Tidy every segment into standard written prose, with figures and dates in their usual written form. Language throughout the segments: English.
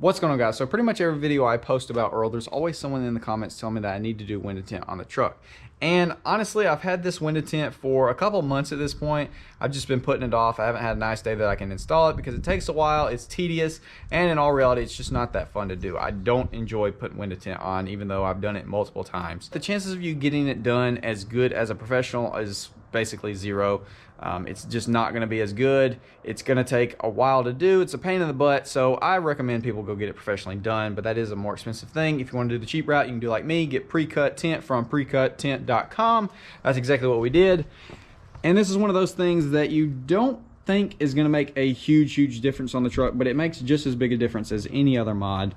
What's going on, guys? So pretty much every video I post about Earl, there's always someone in the comments telling me that I need to do window tint on the truck. And honestly, I've had this window tint for a couple months at this point. I've just been putting it off. I haven't had a nice day that I can install it because it takes a while, it's tedious, and in all reality, it's just not that fun to do. I don't enjoy putting window tint on, even though I've done it multiple times. The chances of you getting it done as good as a professional is basically zero. It's just not going to be as good. It's going to take a while to do. It's a pain in the butt, so I recommend people go get it professionally done, but that is a more expensive thing. If you want to do the cheap route, you can do like me, get pre-cut tint from precuttint.com. That's exactly what we did. And this is one of those things that you don't think is going to make a huge difference on the truck, but it makes just as big a difference as any other mod.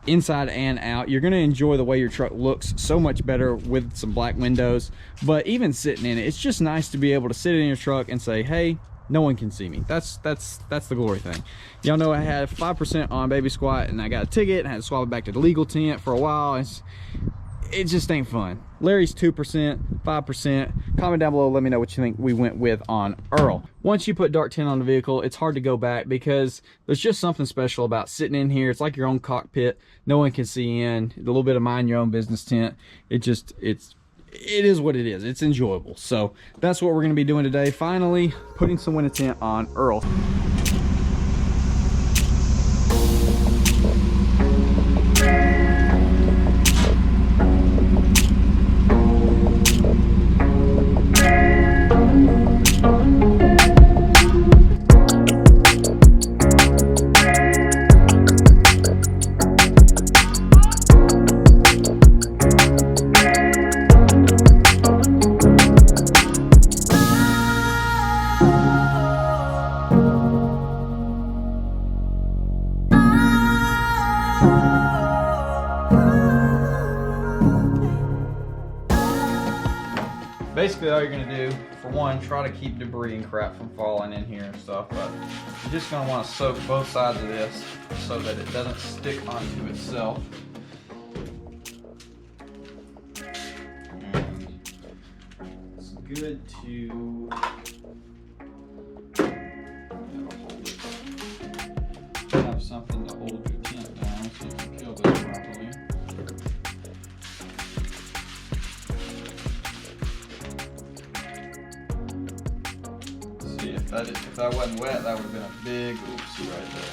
Inside and out, you're going to enjoy the way your truck looks so much better with some black windows. But even sitting in it, it's just nice to be able to sit in your truck and say, hey, no one can see me. That's the glory thing. Y'all know I had 5% on Baby Squat and I got a ticket and I had to swap it back to the legal tint for a while. It just ain't fun. Larry's 2%, 5%. Comment down below, let me know what you think we went with on Earl. Once you put dark tint on the vehicle, it's hard to go back because there's just something special about sitting in here. It's like your own cockpit. No one can see in. A little bit of mind your own business tint. It is what it is. It's enjoyable. So that's what we're gonna be doing today. Finally, putting some window tint on Earl. Basically, all you're gonna do, for one, try to keep debris and crap from falling in here and stuff, but you're just gonna want to soak both sides of this so that it doesn't stick onto itself. And it's good to have something to hold your tint down so you can kill this properly. If that wasn't wet, that would have been a big oopsie right there.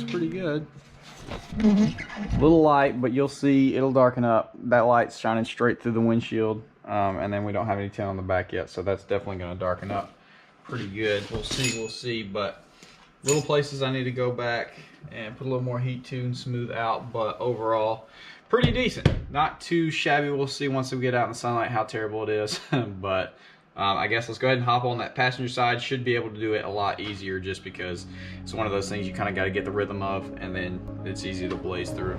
Pretty good. A little light, but you'll see it'll darken up. That light's shining straight through the windshield, and then we don't have any tint on the back yet, so that's definitely going to darken up pretty good. We'll see, but little places I need to go back and put a little more heat to and smooth out, but overall pretty decent. Not too shabby. We'll see once we get out in the sunlight how terrible it is. But I guess let's go ahead and hop on that passenger side. Should be able to do it a lot easier just because it's one of those things you kind of got to get the rhythm of, and then it's easy to blaze through.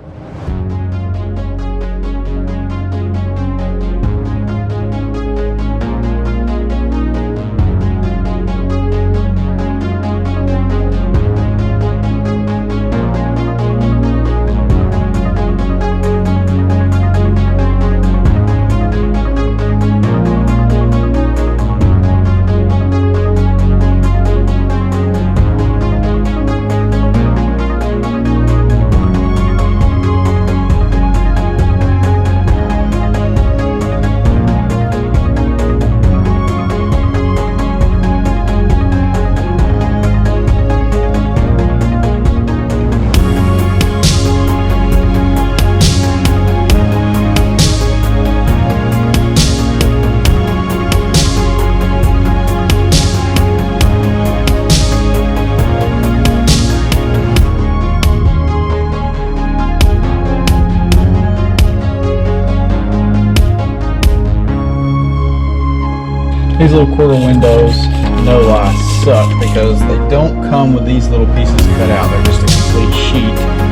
these little quarter windows, no lie, suck because they don't come with these little pieces cut out. They're just a complete sheet.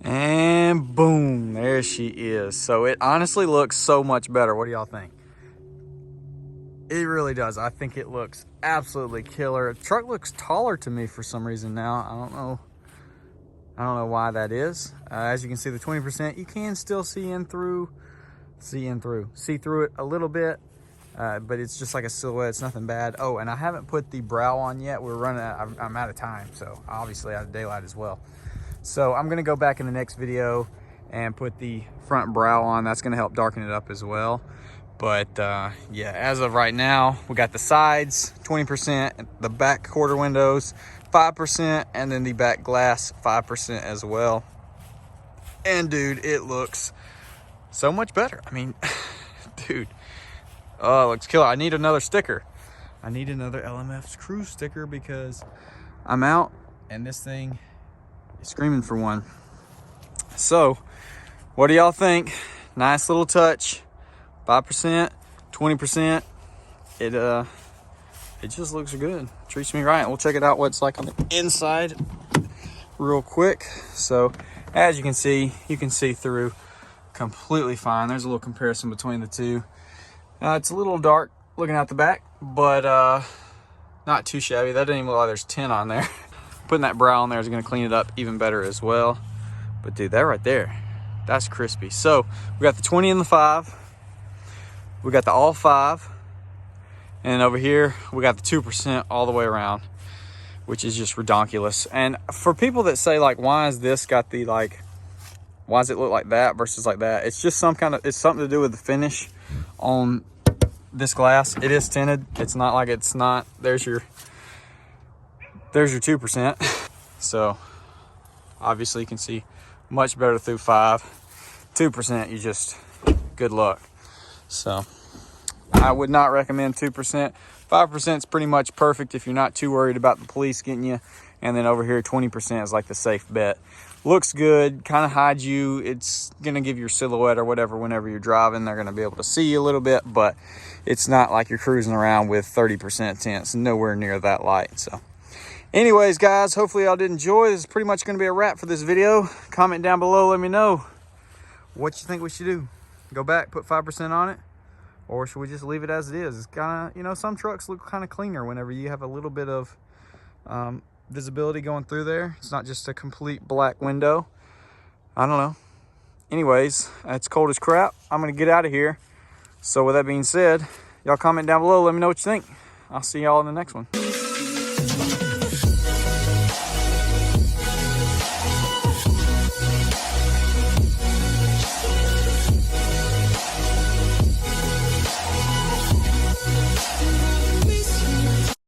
And boom, there she is. So it honestly looks so much better. What do y'all think? It really does. I think it looks absolutely killer. The truck looks taller to me for some reason now. I don't know why that is. As you can see, the 20%, you can still see through it a little bit, but it's just like a silhouette. It's nothing bad. Oh, and I haven't put the brow on yet. I'm out of time, so obviously out of daylight as well. So I'm gonna go back in the next video and put the front brow on. That's gonna help darken it up as well. But yeah, as of right now, we got the sides 20%, the back quarter windows 5%, and then the back glass 5% as well. And dude, it looks so much better. I mean, dude, oh, it looks killer. I need another sticker. I need another LMF's Crew sticker because I'm out and this thing screaming for one. So what do y'all think? Nice little touch. 5%, 20%. It just looks good. Treats me right. We'll check it out what it's like on the inside real quick. So as you can see through completely fine. There's a little comparison between the two. It's a little dark looking out the back, but not too shabby. That didn't even look like there's tint on there. Putting that brow on there is going to clean it up even better as well. But dude, that right there, that's crispy. So we got the 20 and the 5. We got the all 5. And over here, we got the 2% all the way around, which is just redonkulous. And for people that say like, why is this got the like, why does it look like that versus like that? It's just it's something to do with the finish on this glass. It is tinted. It's not like it's not, there's your 2%. So obviously you can see much better through 5. 2%, you just, good luck. So I would not recommend 2%. 5% is pretty much perfect if you're not too worried about the police getting you. And then over here, 20% is like the safe bet. Looks good, kind of hides you. It's gonna give your silhouette or whatever whenever you're driving. They're gonna be able to see you a little bit, but it's not like you're cruising around with 30% tint. It's nowhere near that light. So anyways, guys, hopefully y'all did enjoy. This is pretty much gonna be a wrap for this video. Comment down below, let me know what you think we should do. Go back, put 5% on it, or should we just leave it as it is? It's kind of, you know, some trucks look kind of cleaner whenever you have a little bit of visibility going through there. It's not just a complete black window. I don't know. Anyways, it's cold as crap. I'm gonna get out of here. So with that being said, y'all comment down below, let me know what you think. I'll see y'all in the next one.